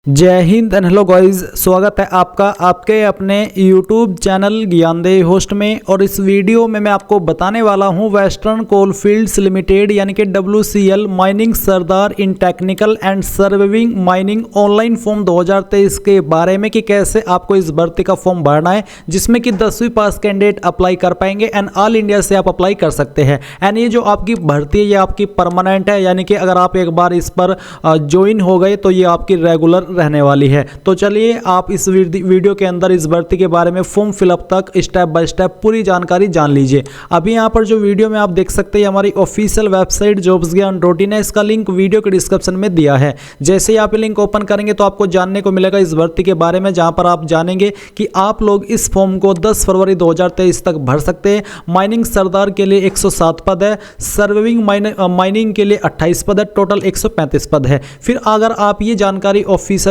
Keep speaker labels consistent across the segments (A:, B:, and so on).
A: जय Hind and hello guys, स्वागत है आपका आपके अपने YouTube चैनल ज्ञानदेही होस्ट में। और इस वीडियो में मैं आपको बताने वाला हूं वेस्टर्न कोलफील्ड्स लिमिटेड यानी कि WCL mining Sardar in technical and serving mining online form 2023 के बारे में कि कैसे आपको इस भर्ती का फॉर्म भरना है, जिसमें कि 10वीं पास कैंडिडेट अप्लाई कर पाएंगे एंड ऑल इंडिया से आप अप्लाई कर सकते हैं। एंड ये जो आपकी भर्ती है ये आपकी परमानेंट है, यानी कि अगर आप एक बार इस पर ज्वाइन हो गए तो ये आपकी रेगुलर रहने वाली है। तो चलिए आप इस वीडियो के अंदर इस भर्ती के बारे में फॉर्म फिलअप तक स्टेप बाय स्टेप पूरी जानकारी जान लीजिए। अभी यहाँ पर जो वीडियो में आप देख सकते हैं हमारी ऑफिशियल वेबसाइट jobsgyan.in है, इसका लिंक वीडियो के डिस्क्रिप्शन में दिया है। जैसे ही आप लिंक ओपन करेंगे तो आपको जानने को मिलेगा इस भर्ती के बारे में, जहां पर आप जानेंगे कि आप लोग इस फॉर्म को 10 फरवरी 2023 तक भर सकते हैं। माइनिंग सरदार के लिए 107 पद है, सर्विंग माइनिंग के लिए 28 पद है, टोटल 135 पद है। फिर अगर आप ये जानकारी ऑफिशियल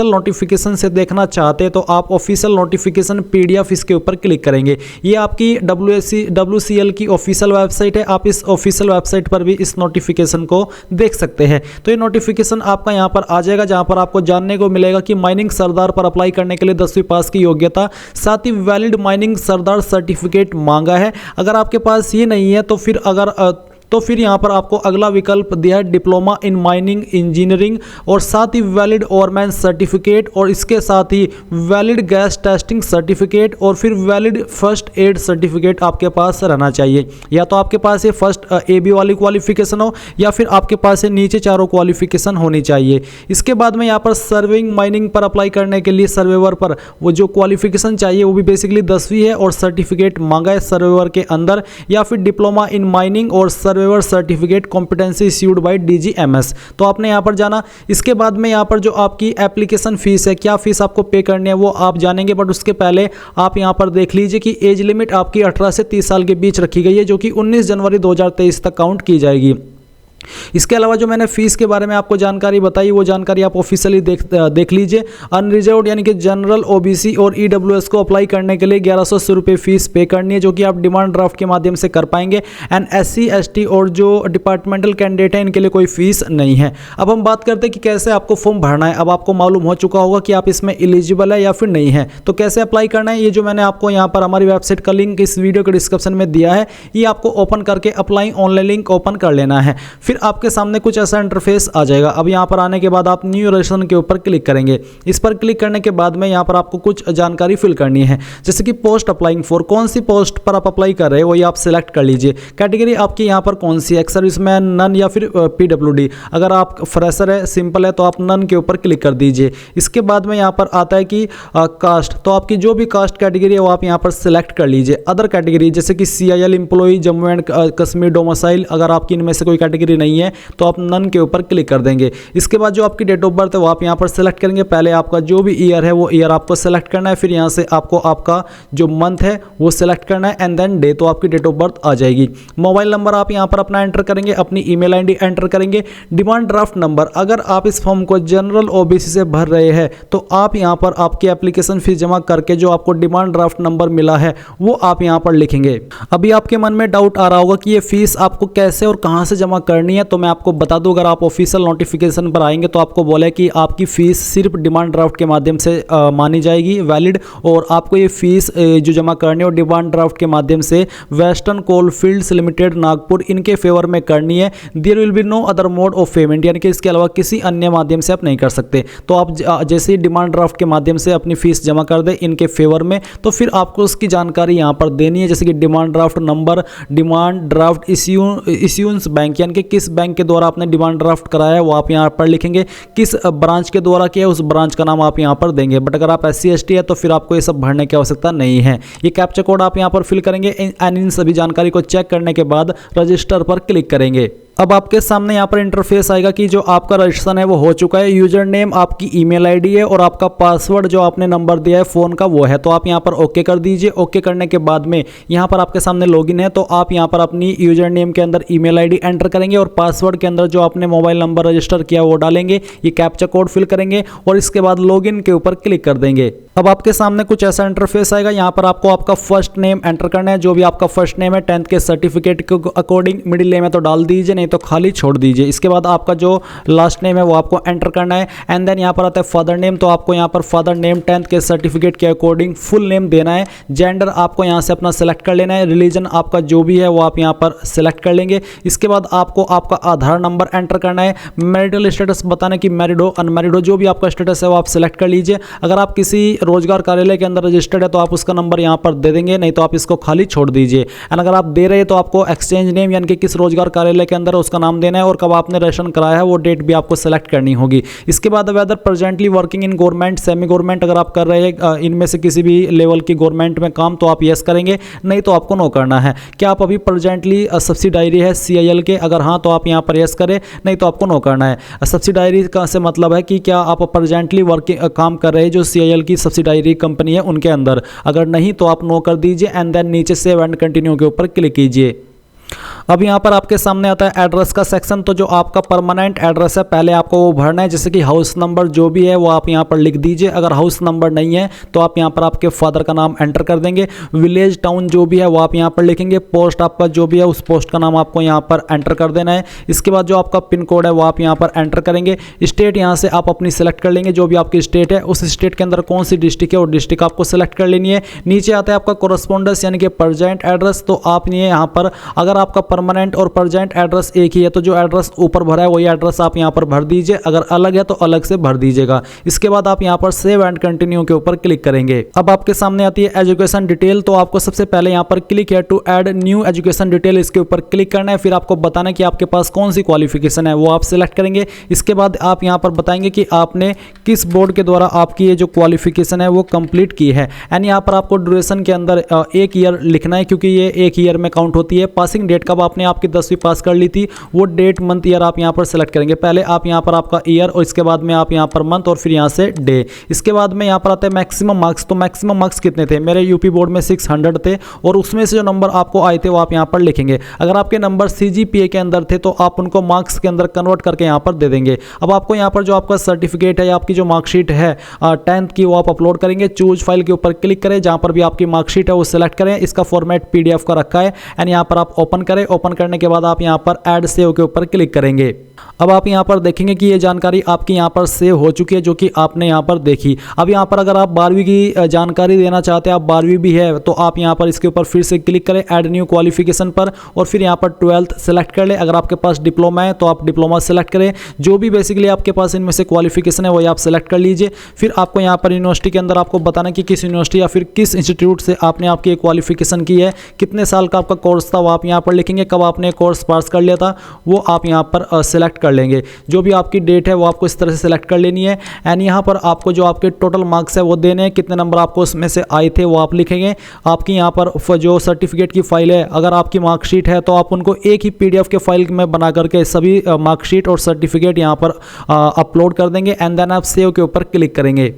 A: नोटिफिकेशन से देखना चाहते हैं तो आप ऑफिशियल नोटिफिकेशन PDF इसके ऊपर क्लिक करेंगे। ये आपकी WCL की ऑफिशियल वेबसाइट है, आप इस ऑफिशियल वेबसाइट पर भी इस नोटिफिकेशन को देख सकते हैं। तो ये नोटिफिकेशन आपका यहाँ पर आ जाएगा, जहाँ पर आपको जानने को मिलेगा कि माइनिंग सरदार पर अप्लाई करने के लिए 10वीं पास की योग्यता, साथ ही वैलिड माइनिंग सरदार सर्टिफिकेट मांगा है। अगर आपके पास ये नहीं है तो फिर यहाँ पर आपको अगला विकल्प दिया है डिप्लोमा इन माइनिंग इंजीनियरिंग, और साथ ही वैलिड ओवरमैन सर्टिफिकेट, और इसके साथ ही वैलिड गैस टेस्टिंग सर्टिफिकेट, और फिर वैलिड फर्स्ट एड सर्टिफिकेट आपके पास रहना चाहिए। या तो आपके पास ये फर्स्ट AB वाली क्वालिफिकेशन हो, या फिर आपके पास ये नीचे चारों क्वालिफिकेशन होनी चाहिए। इसके बाद में यहाँ पर सर्विंग माइनिंग पर अप्लाई करने के लिए सर्वेवर पर वो जो क्वालिफिकेशन चाहिए वो भी बेसिकली 10वीं है, और सर्टिफिकेट मांगा है सर्वेवर के अंदर, या फिर डिप्लोमा इन माइनिंग और certificate competency issued by DGMS। तो आपने यहां पर जाना। इसके बाद में यहां पर जो आपकी एप्लीकेशन फीस है, क्या फीस आपको पे करनी है वो आप जानेंगे, बट उसके पहले आप यहां पर देख लीजिए कि एज लिमिट आपकी 18 से 30 साल के बीच रखी गई है, जो कि 19 जनवरी 2023 तक काउंट की जाएगी। इसके अलावा जो मैंने फीस के बारे में आपको जानकारी बताई वो जानकारी आप ऑफिशियली देख लीजिए। अनरिजर्व्ड यानी कि जनरल, OBC और EWS को अप्लाई करने के लिए 1180 रुपये फीस पे करनी है, जो कि आप डिमांड ड्राफ्ट के माध्यम से कर पाएंगे। एंड SC ST और जो डिपार्टमेंटल कैंडिडेट है इनके लिए कोई फीस नहीं है। अब हम बात करते हैं कि कैसे आपको फॉर्म भरना है। अब आपको मालूम हो चुका होगा कि आप इसमें एलिजिबल है या फिर नहीं है, तो कैसे अप्लाई करना है ये जो मैंने आपको यहाँ पर हमारी वेबसाइट का लिंक इस वीडियो के डिस्क्रिप्शन में दिया है, ये आपको ओपन करके अप्लाई ऑनलाइन लिंक ओपन कर लेना है। फिर आपके सामने कुछ ऐसा इंटरफेस आ जाएगा। अब यहाँ पर आने के बाद आप न्यू रजिस्ट्रेशन के ऊपर क्लिक करेंगे। इस पर क्लिक करने के बाद में यहाँ पर आपको कुछ जानकारी फिल करनी है, जैसे कि पोस्ट अप्लाइंग फॉर, कौन सी पोस्ट पर आप अप्लाई कर रहे हैं वो ये आप सिलेक्ट कर लीजिए। कैटेगरी आपकी यहाँ पर कौन सी है, एक्स सर्विसमैन, नन या फिर PWD। अगर आप फ्रेशर है, सिंपल है, तो आप नन के ऊपर क्लिक कर दीजिए। इसके बाद में यहाँ पर आता है कि कास्ट, तो आपकी जो भी कास्ट कैटेगरी है वो आप यहाँ पर सिलेक्ट कर लीजिए। अदर कैटेगरी जैसे कि CIL employee, Jammu and Kashmir domicile, अगर आपकी इनमें से कोई कैटेगरी नहीं है तो आप नन के ऊपर क्लिक कर देंगे। इसके बाद जो आपकी डेट ऑफ बर्थ है वो आप यहाँ पर सेलेक्ट करेंगे। पहले आपका जो भी ईयर है वो ईयर आपको सेलेक्ट करना है, फिर यहाँ से आपको आपका जो मंथ है वो सेलेक्ट करना है, एंड देन डे, तो आपकी डेट ऑफ बर्थ आ जाएगी। मोबाइल नंबर आप यहाँ पर अपना एंटर करेंगे, अपनी ईमेल ID एंटर करेंगे। डिमांड ड्राफ्ट नंबर, अगर आप इस फॉर्म को जनरल OBC से भर रहे हैं तो आप यहाँ पर आपकी एप्लीकेशन फीस जमा करके जो आपको डिमांड ड्राफ्ट नंबर मिला है वो आप यहाँ पर लिखेंगे। अभी आपके मन में डाउट आ रहा होगा कि ये फीस आपको कैसे और कहाँ से जमा करनी है, तो मैं आपको बता दूं, अगर आप ऑफिशियल नोटिफिकेशन पर आएंगे तो आपको बोला है कि आपकी फीस सिर्फ डिमांड ड्राफ्ट के माध्यम से मानी जाएगी वैलिड, और आपको ये फीस जो जमा करनी है और डिमांड ड्राफ्ट के माध्यम से वेस्टर्न कोलफील्ड्स लिमिटेड नागपुर इनके फेवर में करनी है। There will be no other mode of payment, यानी कि इसके अलावा किसी अन्य माध्यम से आप नहीं कर सकते। तो आप जैसे ही डिमांड ड्राफ्ट के माध्यम से अपनी फीस जमा कर दें इनके फेवर में, तो फिर आपको उसकी जानकारी यहाँ पर देनी है, जैसे कि demand draft number, demand draft issuance bank, यानी कि किस बैंक के द्वारा आपने डिमांड ड्राफ्ट कराया है वो आप यहाँ पर लिखेंगे, किस ब्रांच के द्वारा किया है उस ब्रांच का नाम आप यहाँ पर देंगे। बट अगर आप SC ST है तो फिर आपको ये सब भरने की आवश्यकता नहीं है। ये कैप्चा कोड आप यहाँ पर फिल करेंगे, इन सभी जानकारी को चेक करने के बाद रजिस्टर पर क्लिक करेंगे। अब आपके सामने यहाँ पर इंटरफेस आएगा कि जो आपका रजिस्ट्रेशन है वो हो चुका है। यूजर नेम आपकी ईमेल ID है और आपका पासवर्ड जो आपने नंबर दिया है फ़ोन का वो है, तो आप यहाँ पर ओके कर दीजिए। ओके करने के बाद में यहाँ पर आपके सामने लॉगिन है, तो आप यहाँ पर अपनी यूजर नेम के अंदर ईमेल ID एंटर करेंगे और पासवर्ड के अंदर जो आपने मोबाइल नंबर रजिस्टर किया वो डालेंगे। ये कैप्चा कोड फिल करेंगे और इसके बाद लॉगिन के ऊपर क्लिक कर देंगे। अब आपके सामने कुछ ऐसा इंटरफेस आएगा। यहाँ पर आपको आपका फर्स्ट नेम एंटर करना है, जो भी आपका फर्स्ट नेम है 10th के सर्टिफिकेट के अकॉर्डिंग। मिडिल नेम है तो डाल दीजिए, नहीं तो खाली छोड़ दीजिए। इसके बाद आपका जो लास्ट नेम है वो आपको एंटर करना है। एंड देन यहाँ पर आता है फादर नेम, तो आपको यहाँ पर फादर नेम 10th के सर्टिफिकेट के अकॉर्डिंग फुल नेम देना है। जेंडर आपको यहाँ से अपना सेलेक्ट कर लेना है। रिलीजन आपका जो भी है वो आप यहाँ पर सेलेक्ट कर लेंगे। इसके बाद आपको आपका आधार नंबर एंटर करना है। मैरिटल स्टेटस बताना कि मैरिड हो अनमैरिड हो, जो भी आपका स्टेटस है वो आप सेलेक्ट कर लीजिए। अगर आप किसी रोजगार कार्यालय के अंदर रजिस्टर्ड है तो आप उसका नंबर यहाँ पर दे देंगे, नहीं तो आप इसको खाली छोड़ दीजिए। एंड अगर आप दे रहे हैं तो आपको एक्सचेंज नेम यानी कि किस रोजगार कार्यालय के अंदर उसका नाम देना है, और कब आपने रेशन कराया है वो डेट भी आपको सेलेक्ट करनी होगी। इसके बाद whether presently working in government semi government, अगर आप कर रहे हैं इनमें से किसी भी लेवल की गवर्नमेंट में काम तो आप यस करेंगे, नहीं तो आपको नो करना है। क्या आप अभी प्रेजेंटली सब्सिडायरी है CIL के, अगर हाँ तो आप यहाँ पर यस करें, नहीं तो आपको नो करना है। सब्सिडायरी का से मतलब है कि क्या आप प्रेजेंटली वर्किंग काम कर रहे हैं जो CIL की सब्सिडायरी कंपनी है उनके अंदर, अगर नहीं तो आप नो कर दीजिए। एंड देन नीचे से एंड कंटिन्यू के ऊपर क्लिक कीजिए। अब यहाँ पर आपके सामने आता है एड्रेस का सेक्शन, तो जो आपका परमानेंट एड्रेस है पहले आपको वो भरना है, जैसे कि हाउस नंबर जो भी है वो आप यहाँ पर लिख दीजिए। अगर हाउस नंबर नहीं है तो आप यहाँ पर आपके फादर का नाम एंटर कर देंगे। विलेज टाउन जो भी है वो आप यहाँ पर लिखेंगे। पोस्ट आपका जो भी है उस पोस्ट का नाम आपको यहाँ पर एंटर कर देना है। इसके बाद जो आपका पिन कोड है वो आप यहाँ पर एंटर करेंगे। स्टेट यहाँ से आप अपनी सेलेक्ट कर लेंगे, जो भी आपकी स्टेट है उस स्टेट के अंदर कौन सी डिस्ट्रिक्ट है वो डिस्ट्रिक्ट आपको सेलेक्ट कर लेनी है। नीचे आता है आपका कोरस्पोंडेंस यानी कि प्रेजेंट एड्रेस, तो आप ये यहाँ पर अगर आपका परमानेंट और प्रेजेंट एड्रेस एक ही है तो जो एड्रेस ऊपर भरा है वही एड्रेस आप यहां पर भर दीजिए, अगर अलग है तो अलग से भर दीजिएगा। इसके बाद आप यहां पर सेव एंड कंटिन्यू के ऊपर क्लिक करेंगे। अब आपके सामने आती है एजुकेशन डिटेल, तो आपको सबसे पहले यहां पर क्लिक है to add new education detail, इसके ऊपर क्लिक करना है। फिर आपको बताना है कि आपके पास कौन सी क्वालिफिकेशन है वो आप सिलेक्ट करेंगे। इसके बाद आप यहां पर बताएंगे कि आपने किस बोर्ड के द्वारा आपकी ये जो क्वालिफिकेशन है वो कंप्लीट की है। एंड यहाँ पर आपको ड्यूरेशन के अंदर 1 ईयर लिखना है, क्योंकि ये 1 ईयर में काउंट होती है। पासिंग डेट कब आपने आपकी 10वीं पास कर ली थी वो डेट मंथ ईयर आप यहां पर सेलेक्ट करेंगे। पहले आप यहां पर आपका ईयर और इसके बाद में आप यहां पर मंथ और फिर यहां से डे। इसके बाद में यहां पर आता है मैक्सिमम मार्क्स, तो मैक्सिमम मार्क्स कितने थे? मेरे यूपी बोर्ड में 600 थे और उसमें से जो नंबर आपको आए थे वो आप यहां पर लिखेंगे। अगर आपके नंबर CGPA के अंदर थे तो आप उनको मार्क्स के अंदर कन्वर्ट करके यहां पर दे देंगे। अब आपको यहां पर जो आपका सर्टिफिकेट है या आपकी जो मार्कशीट है 10th की वो आप अपलोड करेंगे। चूज फाइल के ऊपर क्लिक करें, जहां पर भी आपकी मार्कशीट है वो सिलेक्ट करें। इसका फॉर्मेट PDF का रखा है एंड यहां पर आप ओपन करें। ओपन करने के बाद आप यहां पर ऐड सेव के ऊपर क्लिक करेंगे। अब आप यहां पर देखेंगे कि ये जानकारी आपकी यहां पर सेव हो चुकी है, जो कि आपने यहां पर देखी। अब यहां पर अगर आप 12वीं की जानकारी देना चाहते हैं, आप 12वीं भी है तो आप यहां पर इसके ऊपर फिर से क्लिक करें ऐड न्यू क्वालिफिकेशन पर, और फिर यहां पर 12th सेलेक्ट कर ले। अगर आपके पास डिप्लोमा है तो आप डिप्लोमा सेलेक्ट करें। जो भी बेसिकली आपके पास इनमें से क्वालिफिकेशन है वही आप सेलेक्ट कर लीजिए। फिर आपको यहां पर यूनिवर्सिटी के अंदर आपको बताना कि किस यूनिवर्सिटी या फिर किस इंस्टीट्यूट से आपने आपकी क्वालिफिकेशन की है, कितने साल का आपका कोर्स था वो आप यहां पर लिखेंगे। कब आपने कोर्स पास कर लिया था वो आप यहां पर सेलेक्ट कर लेंगे। जो भी आपकी डेट है वो आपको इस तरह से सेलेक्ट कर लेनी है। एंड यहाँ पर आपको जो आपके टोटल मार्क्स है वो देने हैं, कितने नंबर आपको उसमें से आए थे वो आप लिखेंगे। आपकी यहाँ पर जो सर्टिफिकेट की फाइल है, अगर आपकी मार्कशीट है तो आप उनको एक ही PDF के फाइल में बना करके सभी मार्कशीट और सर्टिफिकेट यहाँ पर अपलोड कर देंगे। एंड देन आप सेव के ऊपर क्लिक करेंगे।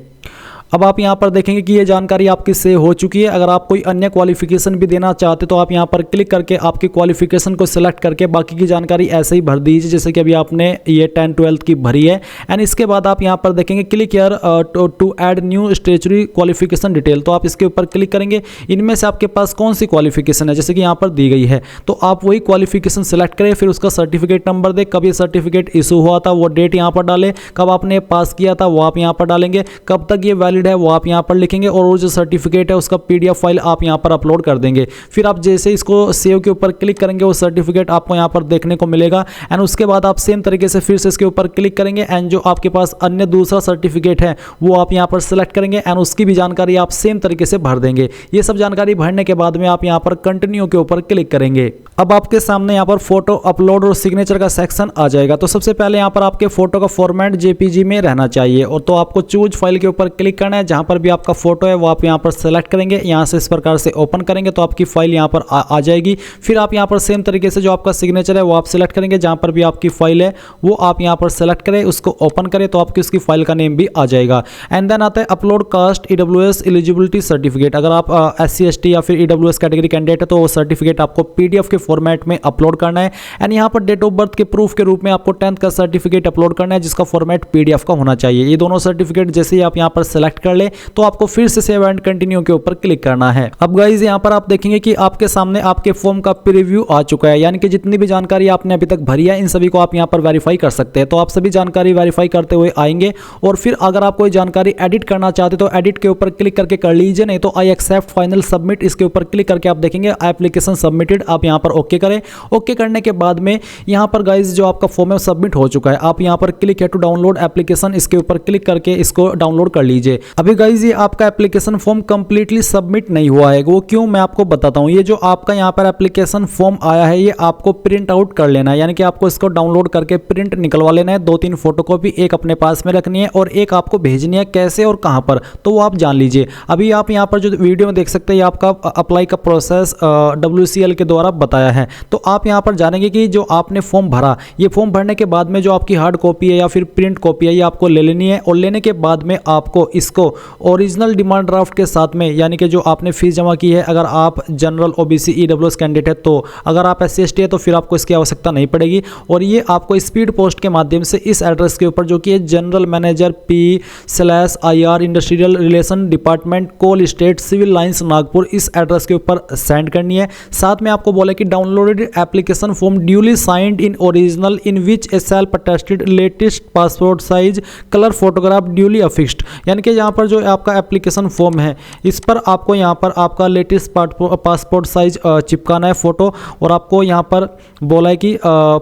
A: अब आप यहां पर देखेंगे कि ये जानकारी आपकी सेव हो चुकी है। अगर आप कोई अन्य क्वालिफिकेशन भी देना चाहते तो आप यहां पर क्लिक करके आपकी क्वालिफिकेशन को सिलेक्ट करके बाकी की जानकारी ऐसे ही भर दीजिए जैसे कि अभी आपने ये 10th 12th की भरी है। एंड इसके बाद आप यहां पर देखेंगे click here to add new statutory qualification detail, तो आप इसके ऊपर क्लिक करेंगे। इनमें से आपके पास कौन सी क्वालिफिकेशन है जैसे कि यहाँ पर दी गई है, तो आप वही क्वालिफिकेशन सिलेक्ट करें। फिर उसका सर्टिफिकेट नंबर दे, कब ये सर्टिफिकेट इशू हुआ था वो डेट यहाँ पर डालें, कब आपने पास किया था वो आप यहाँ पर डालेंगे, कब तक ये वैलिड है वो आप यहाँ पर लिखेंगे, और वो जो सर्टिफिकेट है उसका PDF फाइल आप यहाँ पर अपलोड कर देंगे। फिर आप जैसे इसको सेव के ऊपर क्लिक करेंगे वो सर्टिफिकेट आपको यहाँ पर देखने को मिलेगा। एंड उसके बाद आप सेम तरीके से फिर से इसके ऊपर क्लिक करेंगे एंड जो आपके पास अन्य दूसरा सर्टिफिकेट है वो आप यहाँ पर सेलेक्ट करेंगे एंड उसकी भी जानकारी आप सेम तरीके से भर देंगे। ये सब जानकारी भरने के बाद में आप यहाँ पर कंटिन्यू के ऊपर क्लिक करेंगे। अब आपके सामने यहाँ पर फोटो अपलोड और सिग्नेचर का सेक्शन आ जाएगा। तो सबसे पहले यहाँ पर आपके फोटो का फॉर्मेट JPG में रहना चाहिए, और तो आपको चूज फाइल के ऊपर क्लिक करना है। जहाँ पर भी आपका फोटो है वो आप यहाँ पर सेलेक्ट करेंगे, यहाँ से इस प्रकार से ओपन करेंगे तो आपकी फाइल यहाँ पर आ जाएगी। फिर आप यहाँ पर सेम तरीके से जो आपका सिग्नेचर है वो आप सेलेक्ट करेंगे, जहाँ पर भी आपकी फाइल है वो आप यहाँ पर सेलेक्ट करें, उसको ओपन करें तो आपकी उसकी फाइल का नेम भी आ जाएगा। एंड देन आता है upload caste EWS eligibility certificate. अगर आप SC ST या फिर EWS कैटेगरी कैंडिडेट है तो वो सर्टिफिकेट आपको PDF के फॉर्मेट में अपलोड करना है। एंड यहाँ पर डेट ऑफ बर्थ के प्रूफ के रूप में आपको 10th का सर्टिफिकेट अपलोड करना है जिसका फॉर्मेट PDF का होना चाहिए। ये दोनों सर्टिफिकेट जैसे ही आप यहाँ पर सेलेक्ट सेलेक्ट कर ले तो आपको फिर से सेव एंड कंटिन्यू के ऊपर क्लिक करना है। अब गाइज यहाँ पर आप देखेंगे कि आपके सामने आपके फॉर्म का प्रीव्यू आ चुका है, यानी कि जितनी भी जानकारी आपने अभी तक भरी है इन सभी को आप यहाँ पर वेरीफाई कर सकते हैं। तो आप सभी जानकारी वेरीफाई करते हुए आएंगे और फिर अगर आप कोई जानकारी एडिट करना चाहते तो एडिट के ऊपर क्लिक करके कर लीजिए, नहीं तो आई एक्सेप्ट फाइनल सबमिट इसके ऊपर क्लिक करके आप देखेंगे एप्लीकेशन सबमिटेड, आप यहाँ पर ओके करें। ओके करने के बाद में यहाँ पर गाइज जो आपका फॉर्म है सबमिट हो चुका है। आप यहाँ पर क्लिक है टू डाउनलोड एप्लीकेशन, इसके ऊपर क्लिक करके इसको डाउनलोड कर लीजिए। अभी गाइज ये आपका एप्लीकेशन फॉर्म कंप्लीटली सबमिट नहीं हुआ है, वो क्यों मैं आपको बताता हूँ। ये जो आपका यहाँ पर एप्लीकेशन फॉर्म आया है ये आपको प्रिंट आउट कर लेना है, यानी कि आपको इसको डाउनलोड करके प्रिंट निकलवा लेना है। 2-3 फोटोकॉपी, एक अपने पास में रखनी है और एक आपको भेजनी है। कैसे और कहाँ पर तो वो आप जान लीजिए। अभी आप यहाँ पर जो वीडियो में देख सकते हैं ये आपका अप्लाई का प्रोसेस WCL के द्वारा बताया है। तो आप यहाँ पर जानेंगे कि जो आपने फॉर्म भरा, ये फॉर्म भरने के बाद में जो आपकी हार्ड कॉपी है या फिर प्रिंट कॉपी है ये आपको ले लेनी है और लेने के बाद में आपको इसको ओरिजिनल डिमांड ड्राफ्ट के साथ में, यानी कि जो आपने फीस जमा की है, अगर आप जनरल OBC EWS कैंडिडेट है तो, अगर आप SC ST है तो फिर आपको इसकी आवश्यकता नहीं पड़ेगी। और ये आपको स्पीड पोस्ट के माध्यम से इस एड्रेस के ऊपर जो कि general manager P/IR industrial relation department coal estate civil lines Nagpur, इस एड्रेस के ऊपर सेंड करनी है। साथ में आपको बोला कि downloaded application form duly signed in original in which a self attested latest passport size colour photograph duly affixed, यानी कि यहाँ पर जो आपका एप्लीकेशन फॉर्म है इस पर आपको यहाँ पर आपका लेटेस्ट पासपोर्ट साइज चिपकाना है फोटो, और आपको यहाँ पर बोला है कि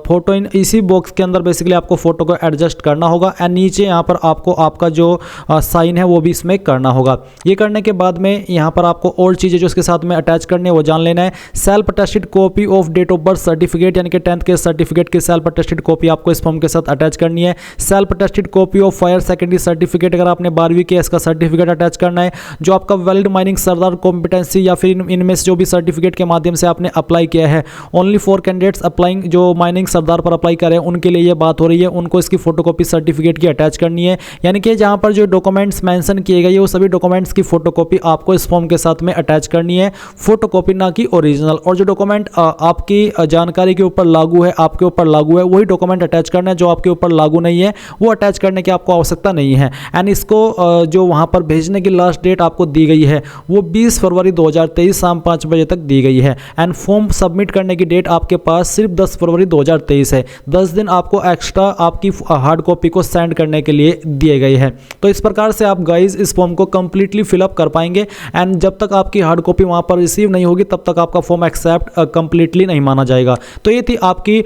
A: फोटो इन इसी बॉक्स के अंदर बेसिकली आपको फोटो को एडजस्ट करना होगा एंड नीचे यहाँ पर आपको आपका जो साइन है वो भी इसमें करना होगा। ये करने के बाद में यहाँ पर आपको और चीज़ें जो इसके साथ में अटैच करनी है वो जान लेना है। Self attested copy of date of birth certificate, यानी कि 10th के सर्टिफिकेट की सेल्फ अटेस्टेड कॉपी आपको इस फॉर्म के साथ अटैच करनी है। Self attested copy of fire secondary certificate, अगर आपने 12वीं किया इसका सर्टिफिकेट अटैच करना है। जो आपका वैलिड माइनिंग सरदार कॉम्पिटेंसी या फिर इनमें से जो भी सर्टिफिकेट के माध्यम से आपने अप्लाई किया है, ओनली फॉर कैंडिडेट्स अप्लाइंग जो माइनिंग सरदार पर अप्लाई करें उनके लिए ये बात हो रही है, उनको इसकी फोटोकॉपी सर्टिफिकेट की अटैच करनी है। यानी कि जहाँ पर जो डॉक्यूमेंट्स मेंशन किए गए वो सभी डॉक्यूमेंट्स की फोटोकॉपी आपको इस फॉर्म के साथ में अटैच करनी है, फोटोकॉपी ना कि ओरिजिनल। और जो डॉक्यूमेंट आपकी जानकारी के ऊपर लागू है, आपके ऊपर लागू है, वही डॉक्यूमेंट अटैच करना है। जो आपके ऊपर लागू नहीं है वो अटैच करने की आपको आवश्यकता नहीं है। एंड इसको जो वहाँ पर भेजने की लास्ट डेट आपको दी गई है वो 20 फरवरी 2023 शाम 5 बजे तक दी गई है। एंड फॉर्म सबमिट करने की डेट आपके पास सिर्फ 10 फरवरी 2023 है। 10 दिन आपको एक्स्ट्रा आपकी हार्ड कॉपी को सेंड करने के लिए दिए गए हैं। तो इस प्रकार से आप गाइज इस फॉर्म को कंप्लीटली फिलअप कर पाएंगे एंड जब तक आपकी हार्ड कॉपी वहाँ पर रिसीव नहीं होगी तब तक आपका फॉर्म एक्सेप्ट कंप्लीटली नहीं माना जाएगा। तो ये थी आपकी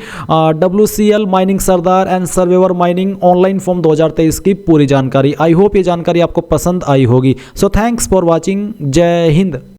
A: WCL माइनिंग सरदार and surveyor mining online form 2023 की पूरी जानकारी। आई होप ये जानकारी आपको पसंद आई होगी। So thanks for watching. जय हिंद।